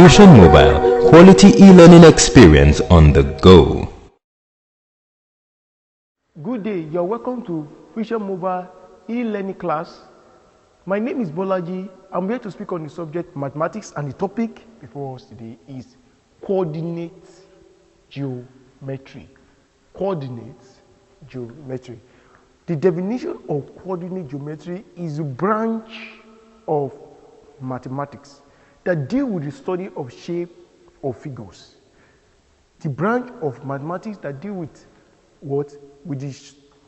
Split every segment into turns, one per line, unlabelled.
Fusion Mobile, quality e-learning experience on the go.
Good day, you're welcome to Fusion Mobile e-learning class. My name is Bolaji. I'm here to speak on the subject mathematics, and the topic before us today is coordinate geometry. Coordinate geometry. The definition of coordinate geometry is a branch of mathematics that deal with the study of shape of figures. The branch of mathematics that deal with what? With the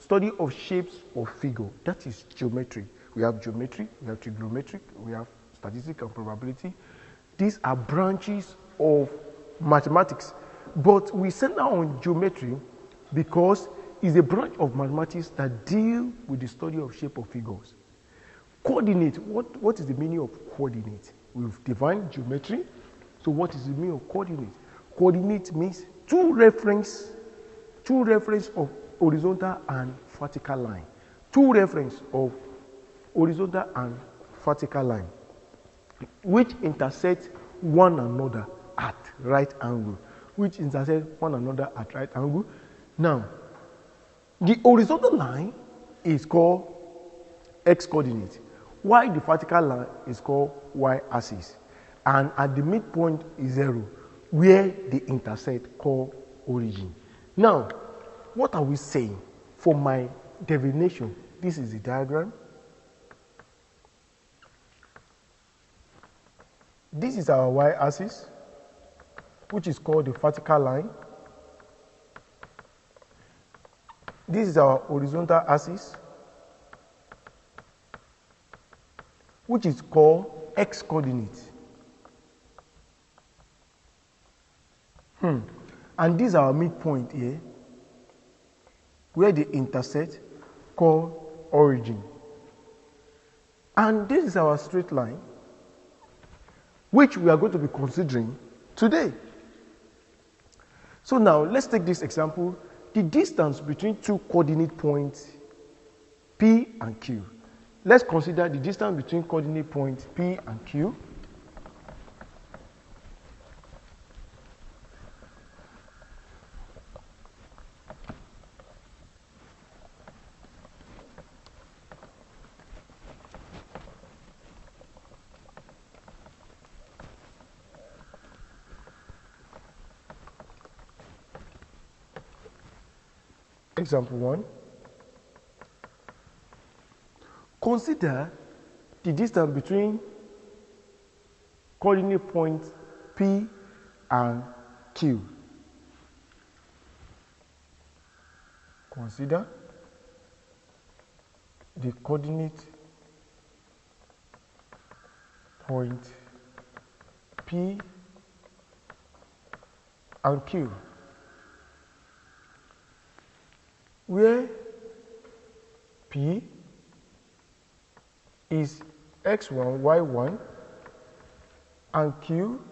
study of shapes of figure. That is geometry. We have geometry, we have trigonometry, we have statistics and probability. These are branches of mathematics. But we center on geometry because it's a branch of mathematics that deal with the study of shape of figures. Coordinate, what is the meaning of coordinate? We've defined geometry. So what is the meaning of coordinate? Coordinate means two reference of horizontal and vertical line. Two reference of horizontal and vertical line which intersect one another at right angle. Now, the horizontal line is called x coordinate, while the vertical line is called y-axis, and at the midpoint is 0, where they intersect called origin. Now, what are we saying? For my definition, this is the diagram. This is our y-axis, which is called the vertical line. This is our horizontal axis, which is called x coordinate. And this is our midpoint here, where they intersect, called origin. And this is our straight line, which we are going to be considering today. So now, let's take this example. The distance between two coordinate points, P and Q. Let's consider the distance between coordinate points P and Q. Example 1. Consider the distance between coordinate points P and Q. Consider the coordinate point P and Q, where P is x1, y1, and Q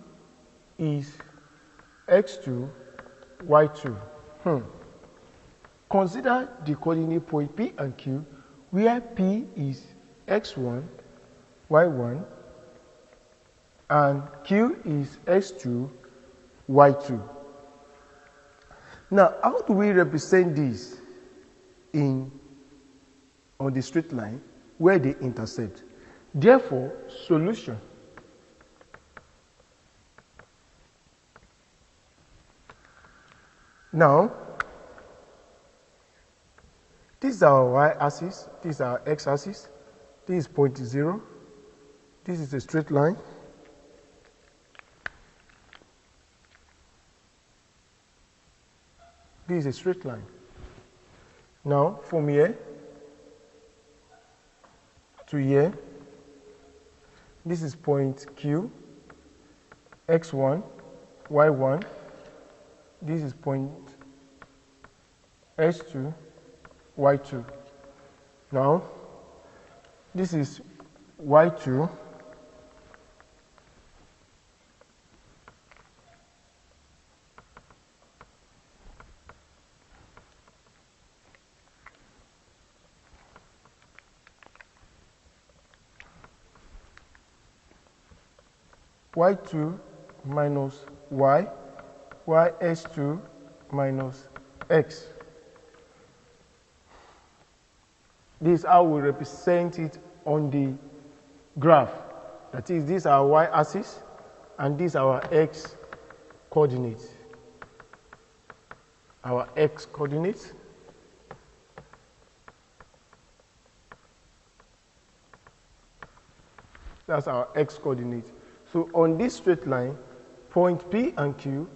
is x2, y2. Consider the coordinate point P and Q, where P is x1, y1, and Q is x2, y2. Now, how do we represent this on the straight line where they intersect? Therefore, solution. Now, this is our y-axis, this is our x-axis, this is point 0, this is a straight line. This is a straight line. Now, from here to here, this is point Q, x1, y1. This is point S2, y2. Now, this is y2. y2 minus y, ys2 minus x. This is how we represent it on the graph. That is, this is our y-axis, and this is our x coordinates. Our x coordinates. That's our x coordinate. So on this straight line, point P and Q,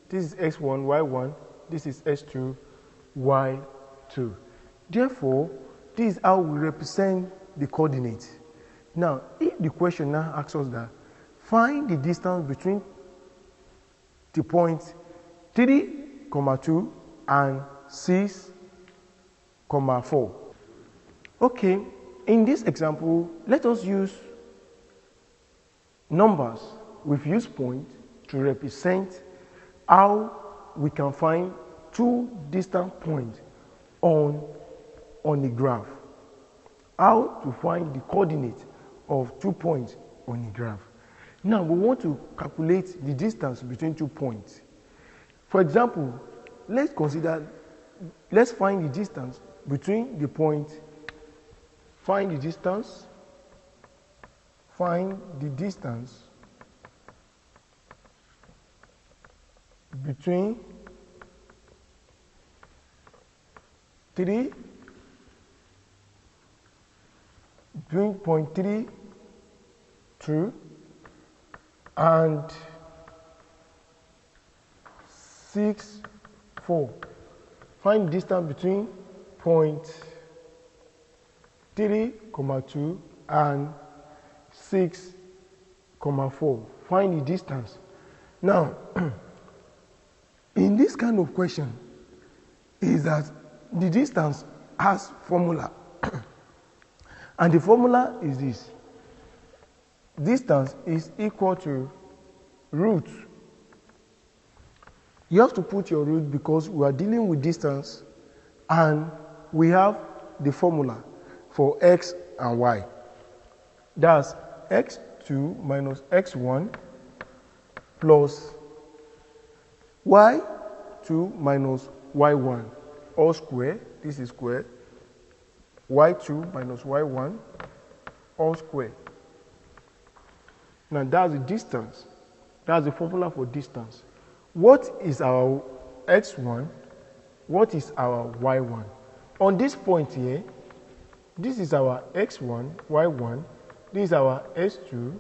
this is x1, y1, this is x2, y2. Therefore, this is how we represent the coordinates. Now, if the question now asks us that, find the distance between the points 3, 2 and 6, 4. Okay, in this example, let us use numbers with use point to represent how we can find two distant points on the graph. How to find the coordinate of 2 points on the graph. Now we want to calculate the distance between 2 points. For example, let's find the distance between the point. Find the distance between 0.3 2 and 6, 4. Find the distance between point 3, 2 and 6, 4. Find the distance. Now, in this kind of question, is that the distance has formula. And the formula is this. Distance is equal to root. You have to put your root because we are dealing with distance and we have the formula for x and y. That's x2 minus x1 plus y2 minus y1 all square. This is square. y2 minus y1 all square. Now that's the distance. That's the formula for distance. What is our x1? What is our y1? On this point here, this is our x1, y1. This is our x2,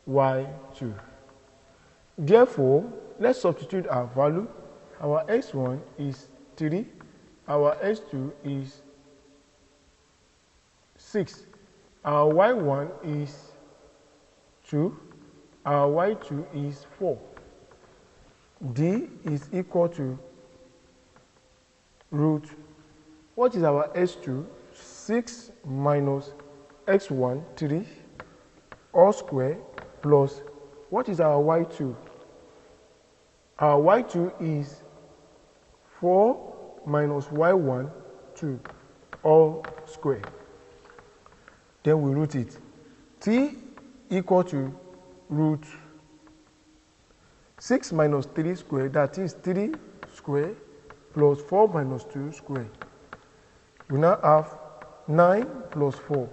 y2. Therefore, let's substitute our value. Our x1 is 3. Our x2 is 6. Our y1 is 2. Our y2 is 4. D is equal to root. What is our x2? 6 minus x1, 3, all square, plus, what is our y2? Our y2 is 4 minus y1, 2, all square. Then we root it. T equal to root 6 minus 3 square, that is 3 square, plus 4 minus 2 square. We now have 9 plus 4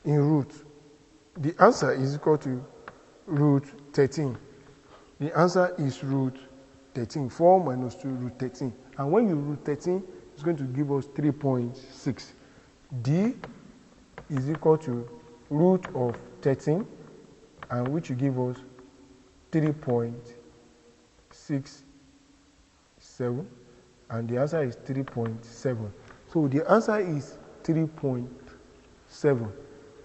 in root. The answer is equal to root 13. The answer is root 13. 4 minus 2, root 13. And when you root 13, it's going to give us 3.6. D is equal to root of 13, and which will give us 3.67. And the answer is 3.7. So the answer is 3.7.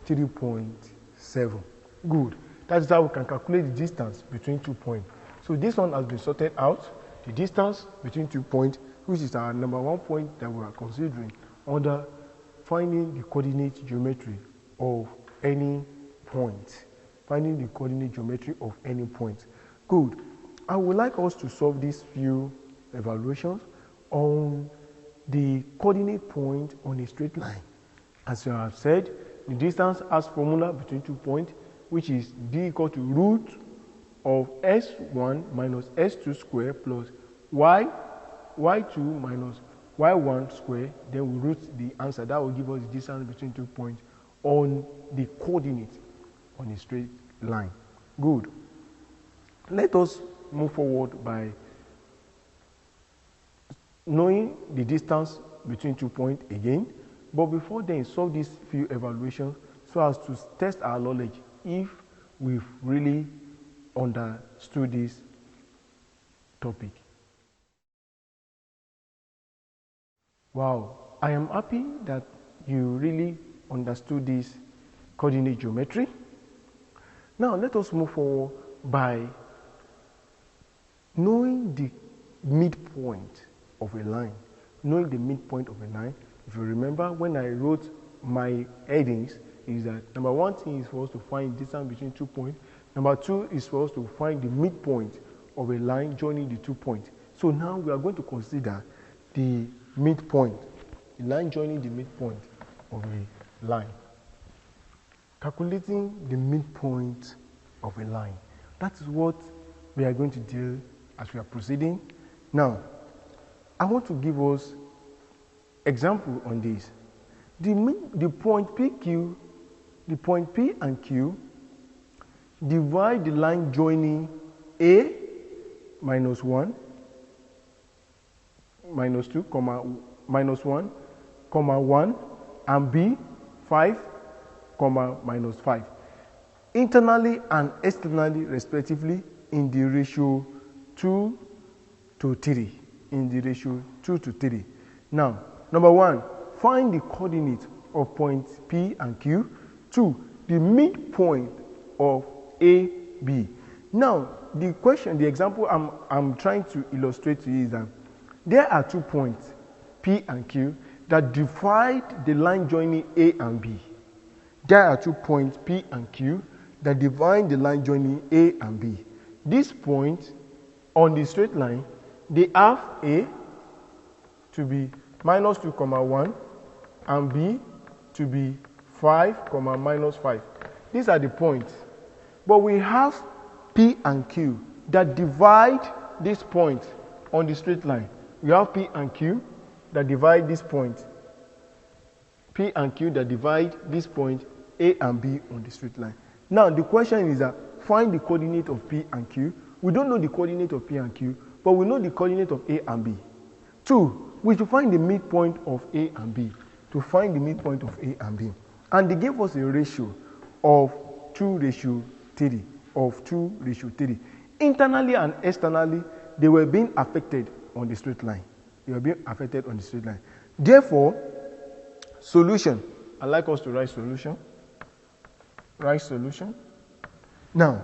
3.7. Good. That is how we can calculate the distance between 2 points. So this one has been sorted out. The distance between 2 points, which is our number 1 point that we are considering under finding the coordinate geometry of any point. Finding the coordinate geometry of any point. Good. I would like us to solve these few evaluations on the coordinate point on a straight line. As I have said, the distance has formula between 2 points. which is d equal to root of s1 minus s2 square plus y2 minus y1 square. Then we root the answer. That will give us the distance between 2 points on the coordinate on a straight line. Good. Let us move forward by knowing the distance between 2 points again. But before then, solve these few evaluations so as to test our knowledge if we've really understood this topic. Wow, I am happy that you really understood this coordinate geometry. Now let us move forward by knowing the midpoint of a line. Knowing the midpoint of a line. If you remember, when I wrote my headings, is that number one thing is for us to find the distance between 2 points. Number two is for us to find the midpoint of a line joining the 2 points. So now we are going to consider the midpoint, the line joining the midpoint of a line. Calculating the midpoint of a line. That is what we are going to do as we are proceeding. Now, I want to give us example on this. The point PQ, the point P and Q divide the line joining A minus 1, minus 2, minus 1, 1, and B 5, minus 5. Internally and externally respectively in the ratio 2 to 3. In the ratio 2 to 3. Now, number one, find the coordinate of points P and Q. 2, the midpoint of A, B. Now, the question, the example I'm trying to illustrate to you is that there are 2 points, P and Q, that divide the line joining A and B. There are 2 points, P and Q, that divide the line joining A and B. These points on the straight line, they have A to be minus 2, 1, and B to be 5, minus 5. These are the points. But we have P and Q that divide this point on the straight line. We have P and Q that divide this point. P and Q that divide this point A and B on the straight line. Now the question is that find the coordinate of P and Q. We don't know the coordinate of P and Q, but we know the coordinate of A and B. 2, we should find the midpoint of A and B. To find the midpoint of A and B. And they gave us a ratio of 2:3. Of 2:3. Internally and externally, they were being affected on the straight line. They were being affected on the straight line. Therefore, solution. I'd like us to write solution. Write solution. Now,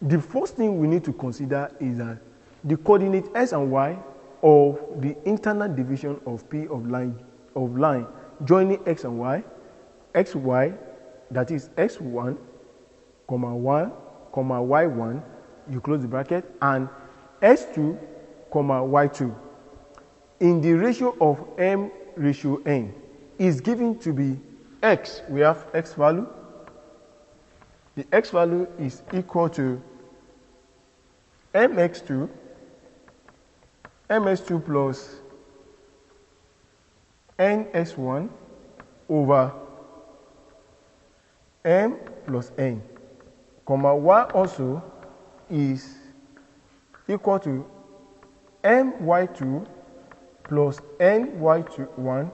the first thing we need to consider is that the coordinate x and y of the internal division of P of line joining x and y, xy, that is x1, 1, y1, you close the bracket, and x2, y2, in the ratio of m/n is given to be x. We have x value. The x value is equal to mx2 plus ns1 over m plus n, y also is equal to my2 plus ny1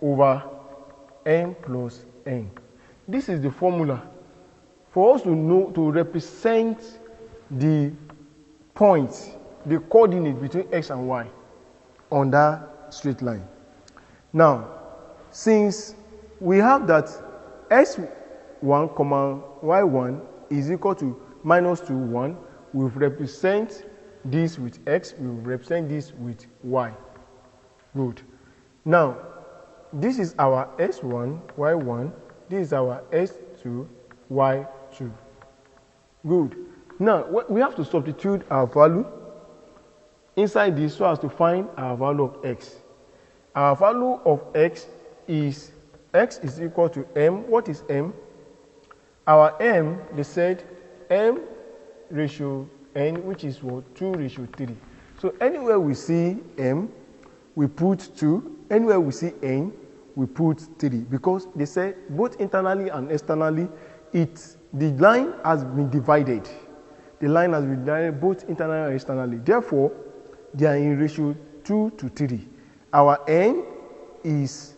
over m plus n. This is the formula for us to know, to represent the points, the coordinate between x and y on that straight line. Now, since we have that x1, y1 is equal to minus 2, 1, we represent this with x, we represent this with y. Good. Now, this is our s1, y1, this is our s2, y2. Good. Now, we have to substitute our value inside this so as to find our value of x. Our value of x is equal to m. What is m? Our m, they said m ratio n, which is what? 2 ratio 3. So anywhere we see m, we put 2. Anywhere we see n, we put 3. Because they said both internally and externally, the line has been divided. The line has been divided both internally and externally. Therefore, they are in ratio 2 to 3. Our n is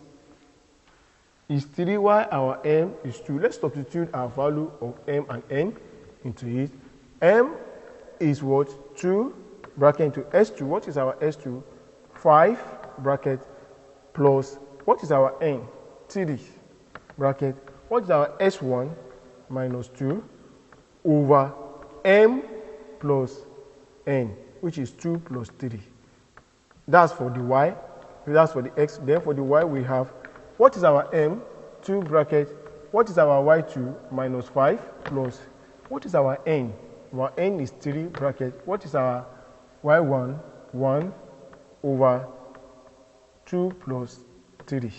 3, while our m is 2. Let's substitute our value of m and n into it. M is what? 2 bracket into S2. What is our S2? 5 bracket plus, what is our n? 3 bracket. What is our S1? Minus 2 over m plus n, which is 2 plus 3. That's for the y. That's for the x. Then for the y, we have, what is our m? 2 bracket. What is our y2? Minus 5 plus, what is our n? Our n is 3 bracket. What is our y1? 1 over 2 plus 3.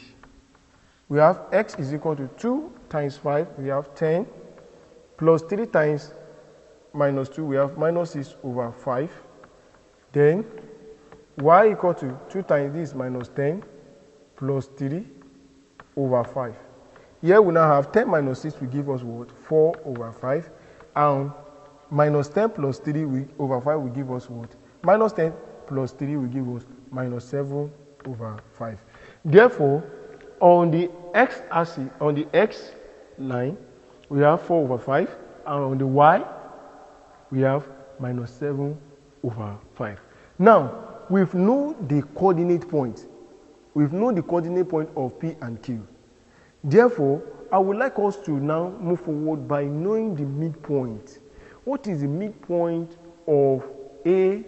We have x is equal to 2 times 5. We have 10 plus 3 times minus 2. We have minus 6 over 5. Then y equal to 2 times this minus 10 plus 3 over 5. Here we now have 10 minus 6 will give us what? 4 over 5. And minus 10 plus 3 over 5 will give us what? Minus 10 plus 3 will give us minus 7 over 5. Therefore, on the x-axis, on the x line, we have 4 over 5. And on the y, we have minus 7 over 5. Now, we've known the coordinate point. We've known the coordinate point of P and Q. Therefore, I would like us to now move forward by knowing the midpoint. What is the midpoint of A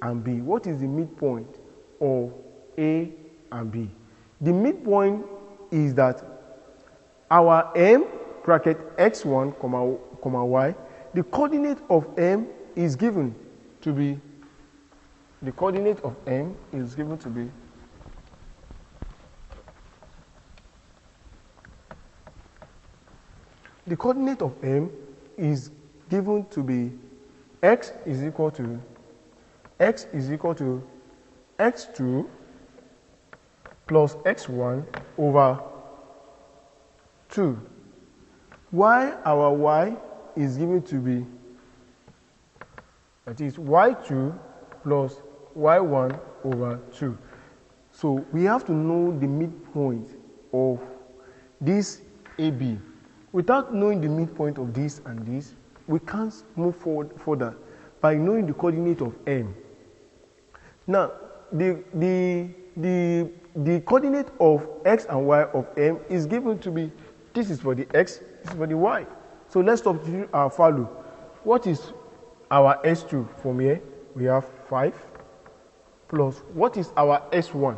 and B? What is the midpoint of A and B? The midpoint is that our m bracket x1 comma y, the coordinate of m is given to be, the coordinate of m is given to be the coordinate of m is given to be x is equal to x2 plus x1 over 2. While our y is given to be, that is y2 plus y1 over 2. So we have to know the midpoint of this AB. Without knowing the midpoint of this and this, we can't move forward further by knowing the coordinate of m. Now, the coordinate of x and y of m is given to be, this is for the x, this is for the y. So let's substitute our value. What is our S2 from here? We have 5 plus, what is our S1?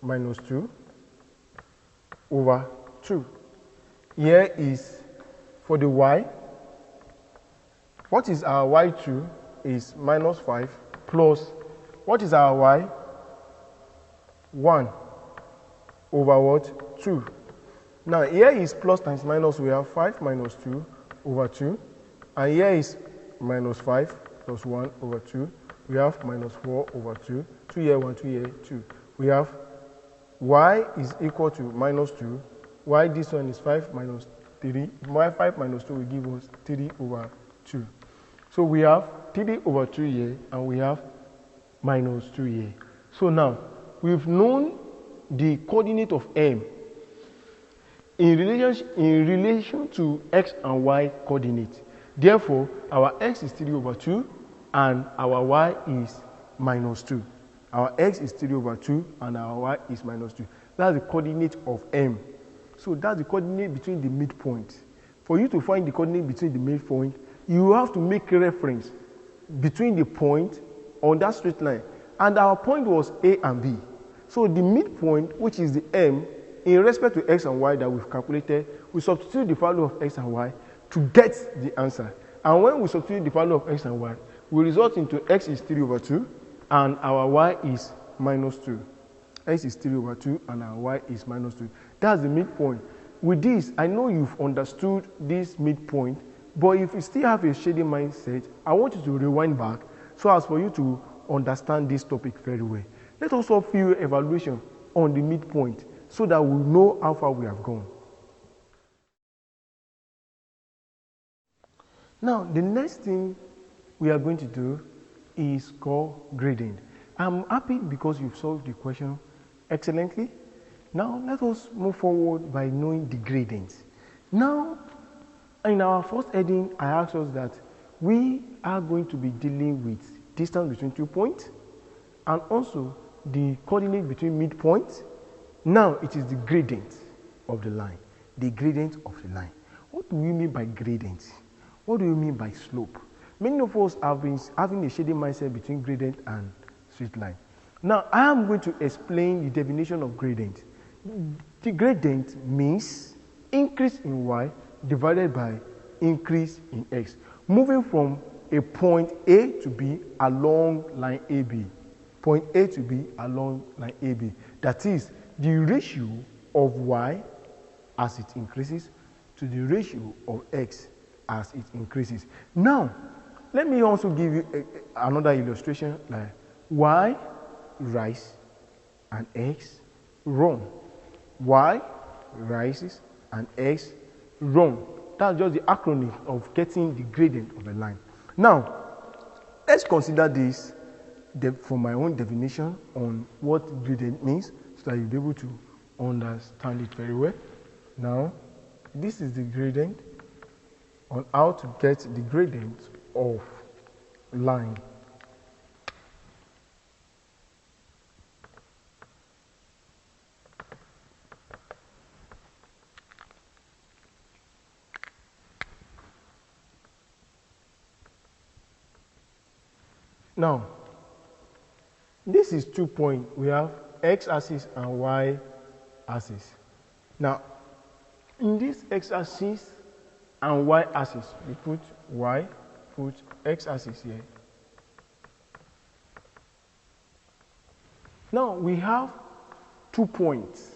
Minus 2 over 2. Here is for the y. What is our y2? Is minus 5 plus, what is our y? 1 over what? 2. Now here is plus times minus. We have 5 minus 2 over 2. And here is minus 5 plus 1 over 2. We have minus 4 over 2. 2 here, 1, 2 here, 2. We have y is equal to minus 2. Y, this one is 5 minus 3. Y 5 minus 2 will give us 3 over 2. So we have 3 over 2 here, and we have minus 2 here. So now, we've known the coordinate of m in relation to x and y coordinate. Therefore, our x is 3 over 2, and our y is minus 2. Our x is 3 over 2, and our y is minus 2. That's the coordinate of m. So that's the coordinate between the midpoint. For you to find the coordinate between the midpoint, you have to make a reference between the point on that straight line. And our point was A and B. So the midpoint, which is the m, in respect to x and y that we've calculated, we substitute the value of x and y to get the answer. And when we substitute the value of x and y, we result into x is 3 over 2, and our y is minus 2. X is 3 over 2, and our y is minus 2. That's the midpoint. with this, I know you've understood this midpoint, but if you still have a shading mindset, I want you to rewind back so as for you to understand this topic very well. Let us also do evaluation on the midpoint so that we know how far we have gone. Now, the next thing we are going to do is called gradient. I'm happy because you've solved the question excellently. Now, let us move forward by knowing the gradients. Now, in our first heading, I asked us that we are going to be dealing with distance between 2 points and also the coordinate between midpoints. Now, it is the gradient of the line. The gradient of the line. What do we mean by gradient? What do you mean by slope? Many of us have been having a shading mindset between gradient and straight line. Now, I am going to explain the definition of gradient. The gradient means increase in y divided by increase in x, moving from a point A to B along line AB. Point A to B along line AB. That is the ratio of y as it increases to the ratio of x as it increases. Now, let me also give you another illustration like y rise and x run. Y rises and x run. That's just the acronym of getting the gradient of a line. Now, let's consider this for my own definition on what gradient means so that you'll be able to understand it very well. Now, this is the gradient on how to get the gradient of line. Now, this is 2 points. We have x-axis and y-axis. Now, in this x-axis and y-axis, we put y, put x-axis here. Now, we have 2 points,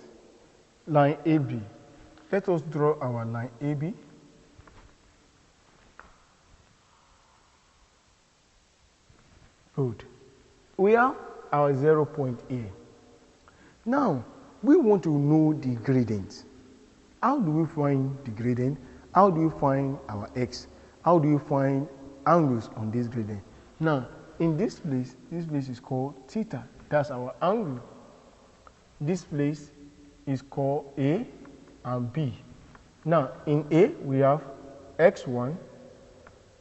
line AB. Let us draw our line AB. Good. We have our 0 point here. Now, we want to know the gradient. How do we find the gradient? How do we find our x? How do we find angles on this gradient? Now, in this place is called theta. That's our angle. This place is called A and B. Now, in A, we have x1,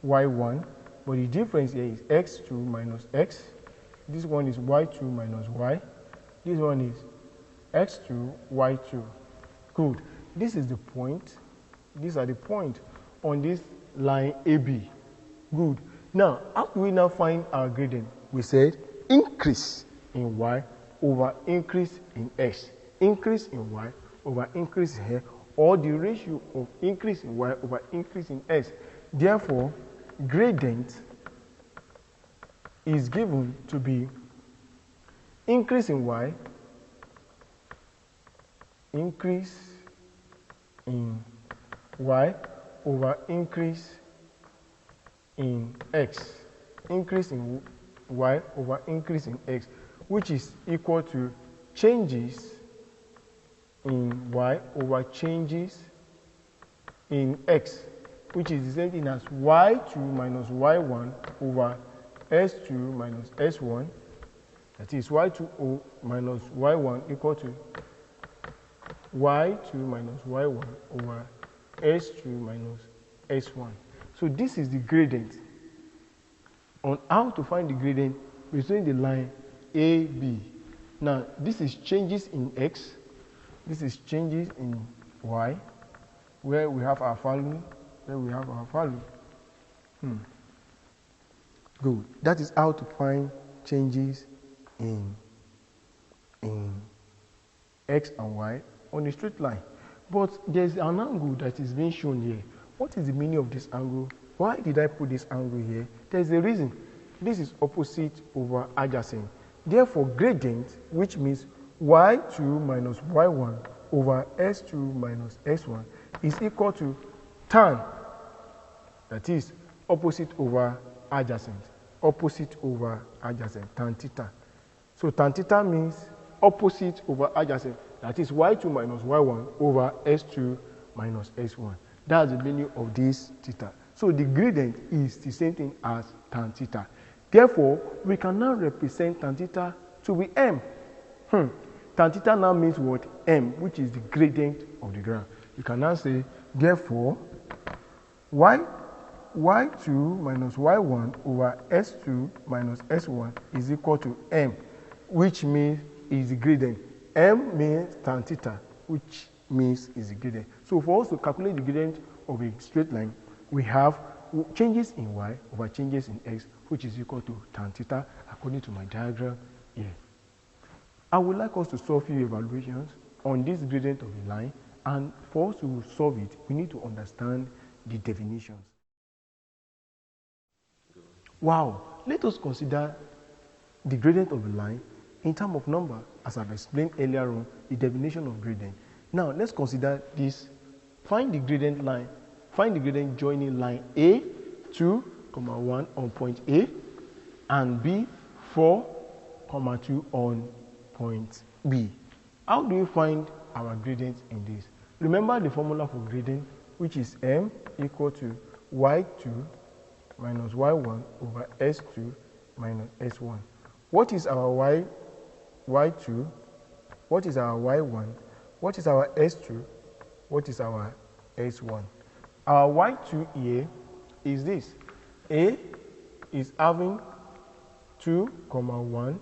y1, but the difference here is x2 minus x. This one is y2 minus y. This one is x2, y2. Good. This is the point. These are the points on this line AB. Good. Now, how do we now find our gradient? We said increase in y over increase in x. Increase in y over increase here, or the ratio of increase in y over increase in x. Therefore, gradient is given to be increase in y, increase in y over increase in x. Increase in y over increase in x, which is equal to changes in y over changes in x, which is the same thing as y2 minus y1 over s2 minus s1. That is y2 minus y1 equal to y2 minus y1 over s2 minus s1. So this is the gradient. On how to find the gradient between the line AB. Now, this is changes in x. This is changes in y, where we have our value, where we have our value. Good. That is how to find changes in x and y on a straight line. But there's an angle that is being shown here. What is the meaning of this angle? Why did I put this angle here? There's a reason. This is opposite over adjacent. Therefore, gradient, which means y2 minus y1 over S2 minus S1 is equal to tan, that is opposite over adjacent, tan theta. So tan theta means opposite over adjacent, that is y2 minus y1 over S2 minus S1. That's the meaning of this theta. So the gradient is the same thing as tan theta. Therefore, we can now represent tan theta to be m. Tan theta now means what? M, which is the gradient of the graph. You can now say, therefore, y2 minus y1 over S2 minus S1 is equal to m, which means is the gradient. M means tan theta, which means is the gradient. So for us to calculate the gradient of a straight line, we have changes in y over changes in x, which is equal to tan theta according to my diagram here. I would like us to solve few evaluations on this gradient of a line, and for us to solve it, we need to understand the definitions. Wow, let us consider the gradient of a line in terms of number, as I've explained earlier on, the definition of gradient. Now, let's consider this. Find the gradient line. Find the gradient joining line A, 2, 1 on point A, and B, 4, 2 on point B. How do we find our gradient in this? Remember the formula for gradient, which is m equal to y2 minus y1 over s2 minus s1. What is our y2? What is our y1? What is our s2? What is our s1? Our y2 here is this. A is having 2, 1.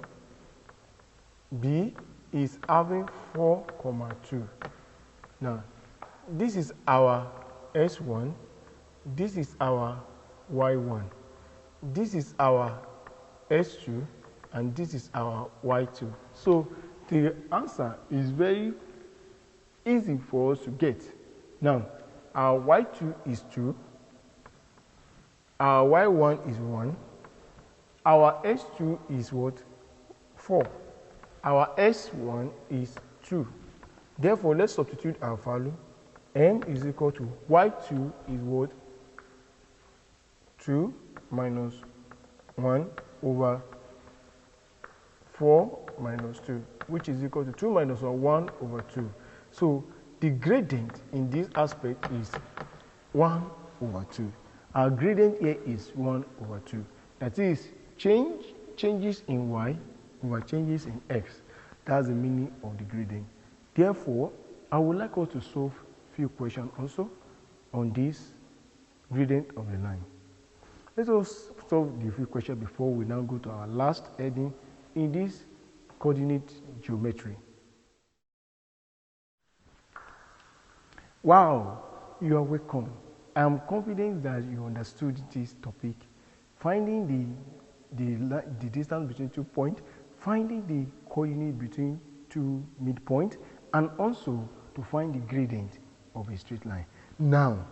B is having 4, 2. Now, this is our S1. This is our Y1. This is our S2. And this is our Y2. So, the answer is very easy for us to get. Now, our Y2 is 2. Our Y1 is 1. Our S2 is what? 4. Our S1 is 2. Therefore, let's substitute our value. M is equal to Y2 is what? 2 minus 1 over 4 minus 2, which is equal to 2 minus 1 over 2. So, the gradient in this aspect is 1 over 2. Our gradient here is 1 over 2. That is, changes in y over changes in x. That's the meaning of the gradient. Therefore, I would like us to solve a few questions also on this gradient of the line. Let us solve the few questions before we now go to our last heading in this coordinate geometry. Wow, you are welcome. I am confident that you understood this topic. Finding the distance between 2 points, finding the coordinate between 2 midpoints, and also to find the gradient of a straight line. Now,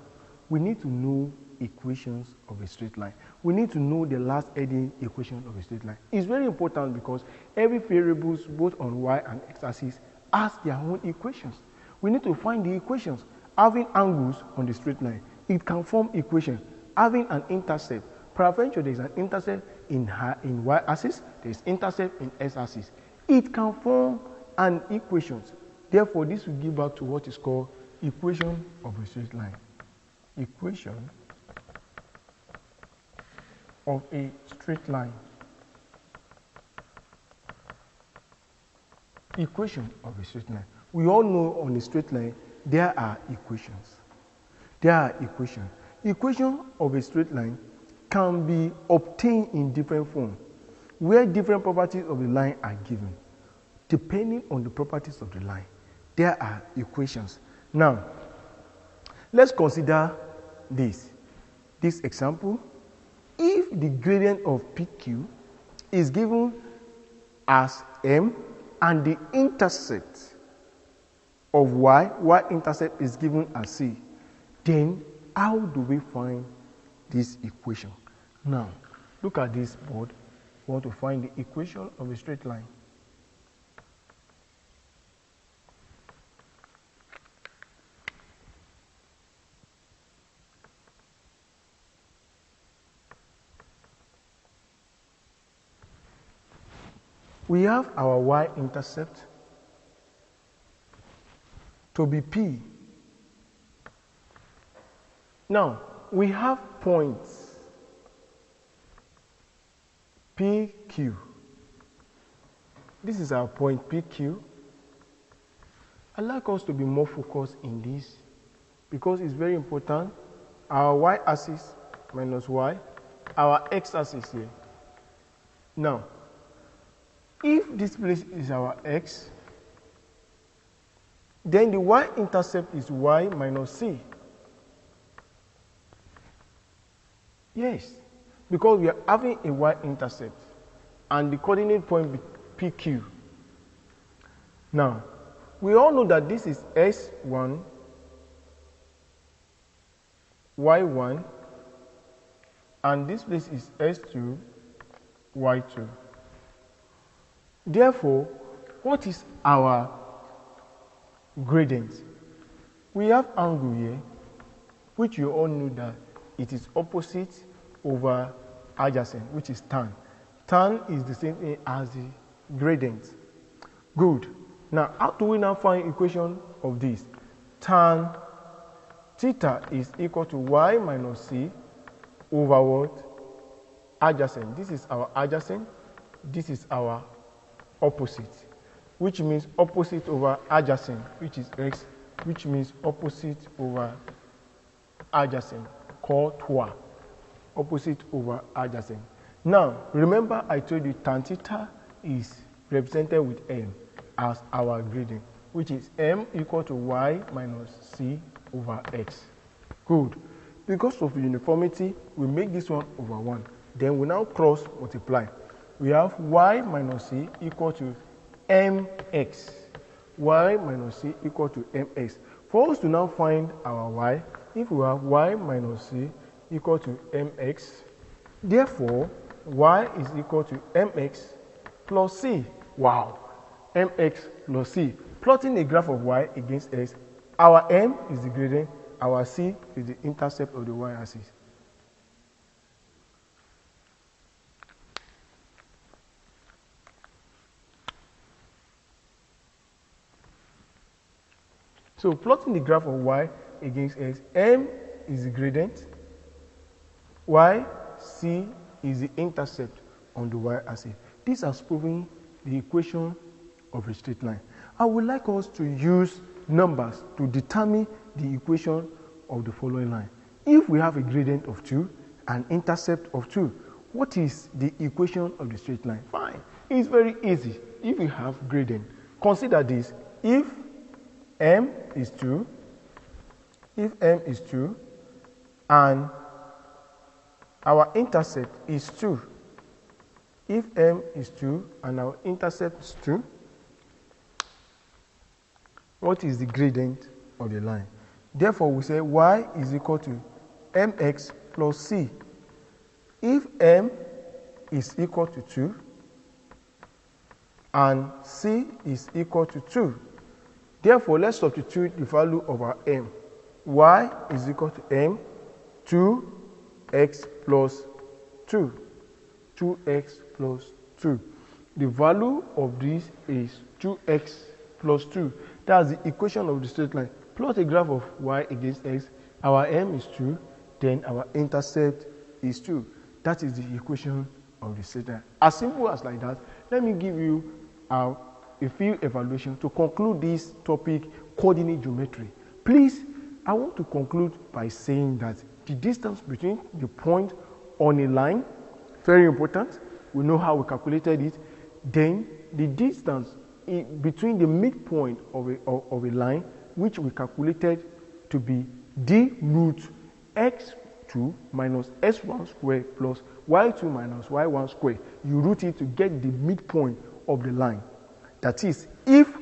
we need to know equations of a straight line. We need to know the last heading equation of a straight line. It's very important because every variables, both on y and x-axis, has their own equations. We need to find the equations. Having angles on the straight line, it can form equation. Having an intercept, peradventure there is an intercept in y-axis, there is intercept in x-axis. It can form an equation. Therefore, this will give back to what is called equation of a straight line. Equation of a straight line. Equation of a straight line. We all know on a straight line there are equations. There are equations. Equation of a straight line can be obtained in different forms, where different properties of the line are given. Depending on the properties of the line, there are equations. Now, let's consider this example. If the gradient of PQ is given as m and the intercept of y-intercept is given as c, then how do we find this equation? Now, look at this board. We want to find the equation of a straight line. We have our y-intercept to be P. Now, we have points PQ. This is our point PQ. I'd like us to be more focused in this because it's very important. Our y-axis minus y, our x-axis here. Now, if this place is our x, then the y-intercept is y minus c. Yes, because we are having a y-intercept and the coordinate point PQ. Now, we all know that this is S1, Y1, and this place is S2, Y2. Therefore, what is our gradient? We have angle here, which you all know that it is opposite over adjacent, which is tan. Tan is the same thing as the gradient. Good. Now, how do we now find equation of this? Tan theta is equal to y minus c over what? Adjacent. This is our adjacent. This is our opposite, which means opposite over adjacent, which is x, which means opposite over adjacent, called TOA. Opposite over adjacent. Now, remember I told you tan theta is represented with m as our gradient, which is m equal to y minus c over x. Good. Because of uniformity, we make this one over 1. Then we now cross multiply. We have y minus c equal to mx. Y minus c equal to mx. For us to now find our y, if we have y minus c equal to mx, therefore y is equal to mx plus c. Wow! Mx plus c. Plotting a graph of y against x, our m is the gradient, our c is the intercept of the y-axis. So plotting the graph of y against x, m is the gradient, y, c is the intercept on the y-axis. This has proven the equation of a straight line. I would like us to use numbers to determine the equation of the following line. If we have a gradient of 2 and intercept of 2, what is the equation of the straight line? Fine. It's very easy. If we have gradient, consider this. If m is 2, and our intercept is 2, if m is 2 and our intercept is 2, what is the gradient of the line? Therefore, we say y is equal to mx plus c. If m is equal to 2 and c is equal to 2, therefore, let's substitute the value of our m. Y is equal to m, 2x plus 2. 2x plus 2. The value of this is 2x plus 2. That's the equation of the straight line. Plot a graph of y against x. Our m is 2, then our intercept is 2. That is the equation of the straight line. As simple as like that. Let me give you a few evaluations to conclude this topic, coordinate geometry. Please, I want to conclude by saying that the distance between the point on a line, very important. We know how we calculated it. Then the distance between the midpoint of a line, which we calculated to be d root x2 minus s1 squared plus y2 minus y1 squared. You root it to get the midpoint of the line. That is, if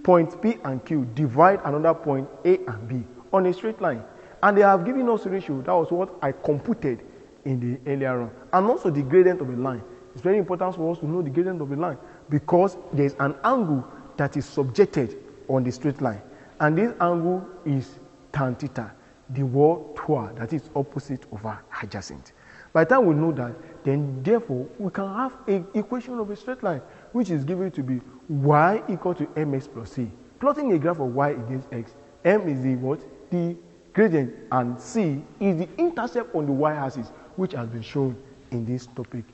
point P and Q divide another point A and B on a straight line, and they have given us a ratio, that was what I computed in the earlier on, and also the gradient of a line. It's very important for us to know the gradient of a line because there's an angle that is subjected on the straight line, and this angle is tan theta, the word TOA, that is opposite over adjacent. By the time we know that, then therefore we can have an equation of a straight line, which is given to be y equal to mx plus c. Plotting a graph of y against x, m is the what? The gradient, and c is the intercept on the y-axis, which has been shown in this topic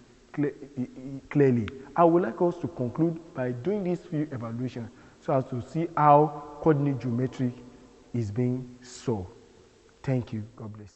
clearly. I would like us to conclude by doing these few evaluations so as to see how coordinate geometry is being solved. Thank you. God bless you.